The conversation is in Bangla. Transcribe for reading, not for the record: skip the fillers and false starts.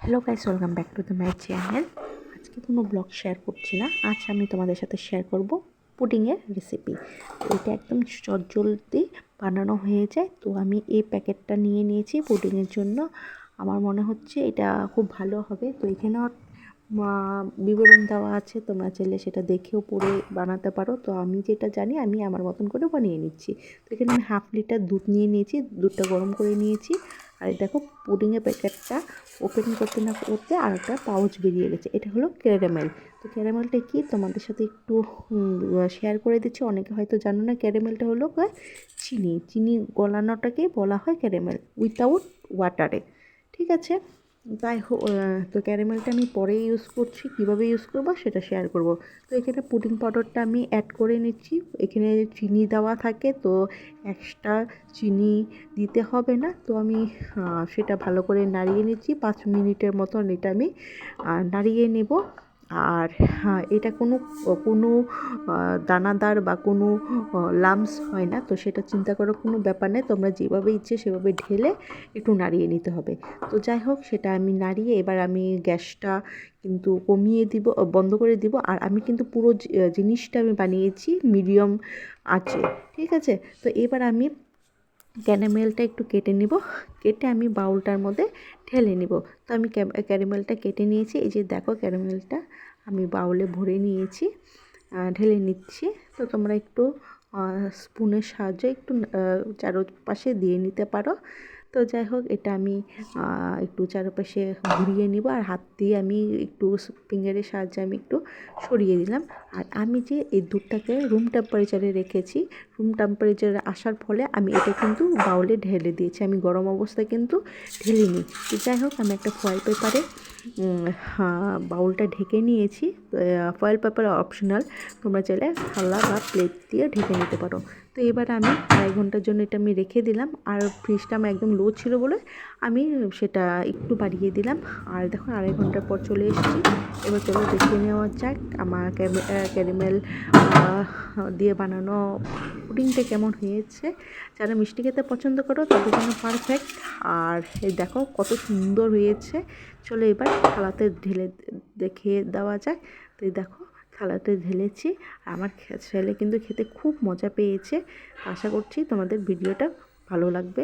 Hello guys, welcome back to the my channel. আজকে কোনো ব্লগ শেয়ার করছি না। আজ আমি তোমাদের সাথে শেয়ার করব পুডিংয়ের রেসিপি। তো এটা একদম চটজলদি বানানো হয়ে যায়। তো আমি এই প্যাকেটটা নিয়ে নিয়েছি পুডিংয়ের জন্য। আমার মনে হচ্ছে এটা খুব ভালো হবে। তো এখানেও বিবরণ দেওয়া আছে, তোমরা চাইলে সেটা দেখেও পড়ে বানাতে পারো। তো আমি যেটা জানি আমি আমার মতন করে বানিয়ে নিচ্ছি। তো এখানে আমি হাফ লিটার দুধ নিয়ে নিয়েছি, দুধটা গরম করে নিয়েছি। আর দেখো পুডিংয়ের প্যাকেটটা ওপেন করতে না করতে আর একটা পাউচ বেরিয়ে গেছে। এটা হলো ক্যারামেল। তো ক্যারামেলটা কি তোমাদের সাথে একটু শেয়ার করে দিচ্ছি। অনেকে হয়তো জানো না, ক্যারামেলটা হলো চিনি গলানোটাকেই বলা হয় ক্যারামেল, উইথাউট ওয়াটারে। ঠিক আছে, তাই তো ক্যারামেলটা আমি পরে ইউজ করছি, কীভাবে ইউজ করবো সেটা শেয়ার করব। তো এখানে পুডিং পাউডারটা আমি অ্যাড করে নিচ্ছি। এখানে চিনি দেওয়া থাকে, তো এক্সট্রা চিনি দিতে হবে না। তো আমি সেটা ভালো করে নাড়িয়ে নিচ্ছি। 5 মিনিটের মতন এটা আমি নাড়িয়ে নেব। আর এটা কোনো কোনো দানাদার বা কোনো লামস হয় না, তো সেটা চিন্তা করার কোনো ব্যাপার নেই। তোমরা যেভাবে ইচ্ছে সেভাবে ঢেলে একটু নাড়িয়ে নিতে হবে। তো যাই হোক, সেটা আমি নাড়িয়ে এবার আমি গ্যাসটা কিন্তু কমিয়ে দিব, বন্ধ করে দিব। আর আমি কিন্তু পুরো জিনিসটা আমি বানিয়েছি মিডিয়াম আঁচে। ঠিক আছে, তো এবার আমি ক্যারামেলটা একটু কেটে নিব। কেটে আমি বাউলটার মধ্যে ঢেলে নিব। তো আমি ক্যারামেলটা কেটে নিয়েছি। এই যে দেখো, ক্যারামেলটা আমি বাউলে ভরে নিয়েছি, ঢেলে নিচ্ছি। তো তোমরা একটু স্পুনের সাহায্যে একটু চারপাশে দিয়ে নিতে পারো। তো যাই হোক, এটা আমি একটু চারপাশে ঘুরিয়ে নিব। আর হাত দিয়ে আমি একটু ফিঙ্গারের সাহায্যে আমি একটু সরিয়ে দিলাম। আর আমি যে এই দুধটাকে রুম টেম্পারেচারে রেখেছি, রুম টেম্পারেচারে আসার ফলে আমি এটা কিন্তু বাউলে ঢেলে দিয়েছি। আমি গরম অবস্থায় কিন্তু ঢেলিনি। তো যাই হোক, আমি একটা ফয়েল পেপারে বাউলটা ঢেকে নিয়েছি। ফয়েল পেপার অপশনাল, তোমরা চাইলে থালা বা প্লেট দিয়ে ঢেকে নিতে পারো। তো এবার আমি 2.5 ঘন্টার জন্য এটা আমি রেখে দিলাম। আর ফ্রিজটা আমার একদম লো ছিল বলে আমি সেটা একটু বাড়িয়ে দিলাম। আর দেখো, 2.5 ঘন্টার পর চলে এসেছি। এবার চলো দেখে নেওয়া যাক আমার ক্যারামেল দিয়ে বানানো পুডিংটা কেমন হয়েছে। যারা মিষ্টি খেতে পছন্দ করো তাদের জন্য পারফেক্ট। আর এই দেখো কত সুন্দর হয়েছে। চলো এবার থালাতে ঢেলে দেখে দেওয়া যাক। তো এই দেখো, থালাতে ঢেলেছি। আমার ছেলে কিন্তু খেতে খুব মজা পেয়েছে। আশা করছি তোমাদের ভিডিওটা ভালো লাগবে।